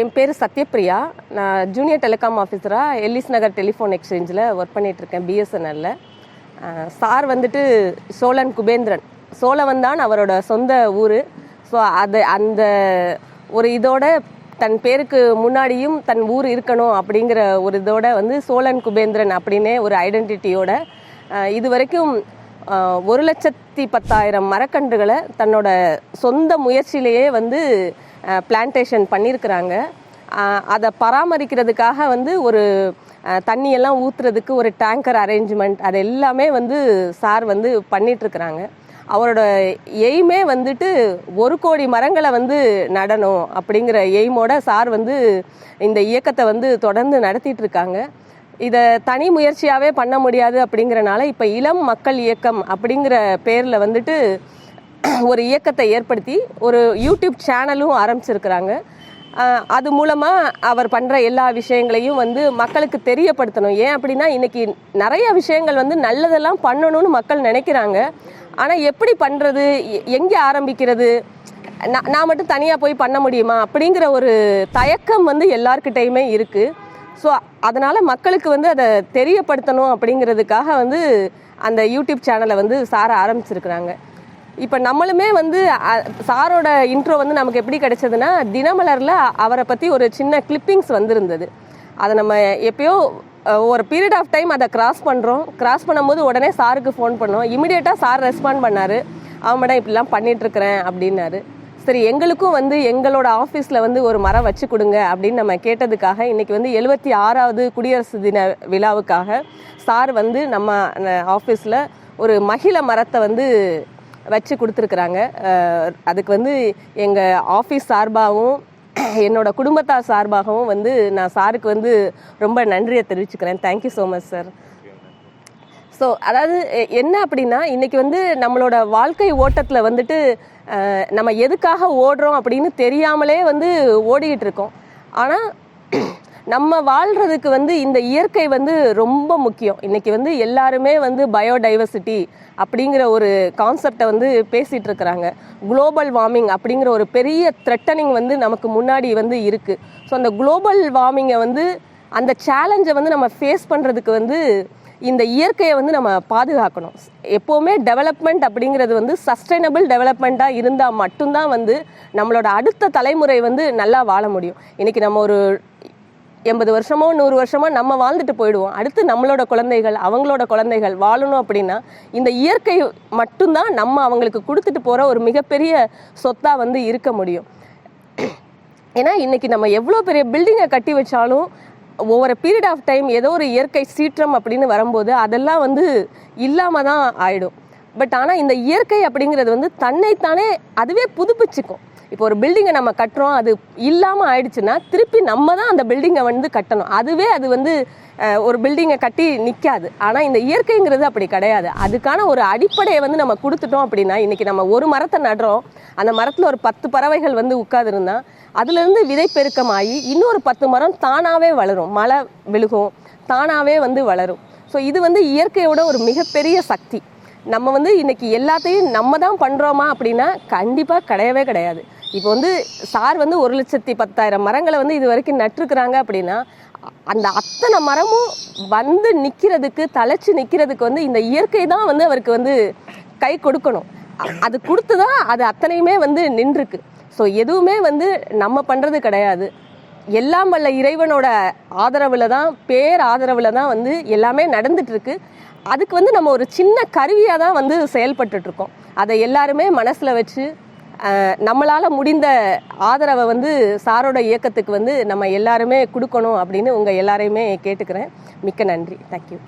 என் பேர் சத்யபிரியா. நான் junior telecom ஆஃபீஸராக எல்லிஸ் நகர் டெலிஃபோன் எக்ஸ்சேஞ்சில் ஒர்க் பண்ணிகிட்ருக்கேன், பிஎஸ்என்எல்ல. சார் வந்துட்டு சோழன் குபேந்திரன். சோழவன் தான் அவரோட சொந்த ஊர். ஸோ அந்த ஒரு இதோட தன் பேருக்கு முன்னாடியும் தன் ஊர் இருக்கணும் அப்படிங்கிற ஒரு இதோட சோழன் குபேந்திரன் அப்படின்னே ஒரு ஐடென்டிட்டியோட இது வரைக்கும் 1,10,000 மரக்கன்றுகளை தன்னோட சொந்த முயற்சியிலேயே பிளான்டேஷன் பண்ணியிருக்கிறாங்க. அதை பராமரிக்கிறதுக்காக ஒரு தண்ணியெல்லாம் ஊற்றுறதுக்கு ஒரு டேங்கர் அரேஞ்ச்மெண்ட் அது எல்லாமே சார் பண்ணிகிட்ருக்குறாங்க. அவரோட எய்மே 1 கோடி மரங்களை நடணும் அப்படிங்கிற எய்மோட சார் இந்த இயக்கத்தை தொடர்ந்து நடத்திட்டு இருக்காங்க. இதை தனி முயற்சியாகவே பண்ண முடியாது அப்படிங்கிறனால இப்போ இளம் மக்கள் இயக்கம் அப்படிங்கிற பேரில் ஒரு இயக்கத்தை ஏற்படுத்தி ஒரு யூடியூப் சேனலும் ஆரம்பிச்சிருக்கிறாங்க. அது மூலமாக அவர் பண்ணுற எல்லா விஷயங்களையும் மக்களுக்கு தெரியப்படுத்தணும். ஏன் அப்படின்னா இன்றைக்கி நிறைய விஷயங்கள் நல்லதெல்லாம் பண்ணணும்னு மக்கள் நினைக்கிறாங்க. ஆனால் எப்படி பண்ணுறது, எங்கே ஆரம்பிக்கிறது, நான் மட்டும் தனியாக போய் பண்ண முடியுமா அப்படிங்கிற ஒரு தயக்கம் எல்லார்கிட்டையுமே இருக்குது. ஸோ அதனால் மக்களுக்கு அதை தெரியப்படுத்தணும் அப்படிங்கிறதுக்காக அந்த யூடியூப் சேனலை சார் ஆரம்பிச்சிருக்கிறாங்க. இப்போ நம்மளுமே சாரோட இன்ட்ரோ நமக்கு எப்படி கிடைச்சதுன்னா, தினமலரில் அவரை பற்றி ஒரு சின்ன கிளிப்பிங்ஸ் வந்திருந்தது. அதை நம்ம எப்பயோ ஒரு பீரியட் ஆஃப் டைம் அதை கிராஸ் பண்ணும்போது உடனே சாருக்கு ஃபோன் பண்ணோம். இமிடியேட்டாக சார் ரெஸ்பாண்ட் பண்ணார். மேடம் இப்படிலாம் பண்ணிகிட்ருக்கிறேன் அப்படின்னாரு. சரி, எங்களுக்கும் எங்களோட ஆஃபீஸில் ஒரு மரம் வச்சு கொடுங்க அப்படின்னு நம்ம கேட்டதுக்காக இன்றைக்கி 76வது குடியரசு தின விழாவுக்காக சார் நம்ம ஆஃபீஸில் ஒரு மகிழ மரத்தை வச்சு கொடுத்துருக்குறாங்க. அதுக்கு எங்கள் ஆஃபீஸ் சார்பாகவும் என்னோட குடும்பத்தார் சார்பாகவும் நான் சாருக்கு ரொம்ப நன்றியை தெரிவிச்சுக்கிறேன். Thank you so much sir. So அதாவது என்ன அப்படின்னா, இன்றைக்கி நம்மளோட வாழ்க்கை ஓட்டத்தில் நம்ம எதுக்காக ஓடுறோம் அப்படின்னு தெரியாமலே ஓடிக்கிட்டு இருக்கோம். ஆனால் நம்ம வாழ்கிறதுக்கு இந்த இயற்கை ரொம்ப முக்கியம். இன்றைக்கி எல்லாருமே பயோடைவர்சிட்டி அப்படிங்கிற ஒரு கான்செப்டை பேசிகிட்டு இருக்கிறாங்க. குளோபல் வார்மிங் அப்படிங்கிற ஒரு பெரிய த்ரெட்டனிங் நமக்கு முன்னாடி இருக்குது. ஸோ அந்த குளோபல் வார்மிங்கை அந்த சேலஞ்சை நம்ம ஃபேஸ் பண்ணுறதுக்கு இந்த இயற்கையை நம்ம பாதுகாக்கணும். எப்போவுமே டெவலப்மெண்ட் அப்படிங்கிறது சஸ்டைனபிள் டெவலப்மெண்ட்டாக இருந்தால் மட்டும்தான் நம்மளோட அடுத்த தலைமுறை நல்லா வாழ முடியும். இன்றைக்கி நம்ம ஒரு 80 வருஷமோ 100 வருஷமோ நம்ம வாழ்ந்துட்டு போயிடுவோம். அடுத்து நம்மளோட குழந்தைகள், அவங்களோட குழந்தைகள் வாழணும் அப்படின்னா இந்த இயற்கை மட்டும்தான் நம்ம அவங்களுக்கு கொடுத்துட்டு போகிற ஒரு மிகப்பெரிய சொத்தாக இருக்க முடியும். ஏன்னா இன்றைக்கி நம்ம எவ்வளோ பெரிய பில்டிங்கை கட்டி வச்சாலும் ஒவ்வொரு பீரியட் ஆஃப் டைம் ஏதோ ஒரு இயற்கை சீற்றம் அப்படின்னு வரும்போது அதெல்லாம் இல்லாமல் தான் ஆகிடும். பட் ஆனால் இந்த இயற்கை அப்படிங்கிறது தன்னைத்தானே அதுவே புதுப்பிச்சுக்கும். இப்போ ஒரு பில்டிங்கை நம்ம கட்டுறோம், அது இல்லாமல் ஆயிடுச்சுன்னா திருப்பி நம்ம தான் அந்த பில்டிங்கை கட்டணும். அதுவே அது ஒரு பில்டிங்கை கட்டி நிற்காது. ஆனால் இந்த இயற்கைங்கிறது அப்படி கிடையாது. அதுக்கான ஒரு அடிப்படையை நம்ம கொடுத்துட்டோம் அப்படின்னா, இன்றைக்கி நம்ம ஒரு மரத்தை நடுறோம், அந்த மரத்தில் ஒரு 10 பறவைகள் உட்காந்துருந்தா அதுலேருந்து விதைப்பெருக்கமாகி இன்னொரு 10 மரம் தானாகவே வளரும், மழை விழுகும், தானாகவே வளரும். ஸோ இது இயற்கையோட ஒரு மிகப்பெரிய சக்தி. நம்ம இன்றைக்கி எல்லாத்தையும் நம்ம தான் பண்ணுறோமா அப்படின்னா கண்டிப்பாக கிடையவே கிடையாது. இப்போ சார் 1,10,000 மரங்களை இது வரைக்கும் நட்டுருக்குறாங்க அப்படின்னா அந்த அத்தனை மரமும் நிற்கிறதுக்கு, தலைச்சி நிற்கிறதுக்கு இந்த இயற்கை தான் அவருக்கு கை கொடுக்கணும். அது கொடுத்து தான் அது அத்தனையுமே நின்றுருக்கு. ஸோ எதுவுமே நம்ம பண்ணுறது கிடையாது. எல்லாம் வல்ல இறைவனோட ஆதரவில் தான், பேர் ஆதரவில் தான் எல்லாமே நடந்துட்டுருக்கு. அதுக்கு நம்ம ஒரு சின்ன கருவியாக தான் செயல்பட்டுட்ருக்கோம். அதை எல்லாருமே மனசில் வச்சு நம்மளால் முடிந்த ஆதரவை சாரோட இயக்கத்துக்கு நம்ம எல்லாருமே கொடுக்கணும் அப்படின்னு உங்கள் எல்லாரையுமே கேட்டுக்கிறேன். மிக்க நன்றி. தேங்க்யூ.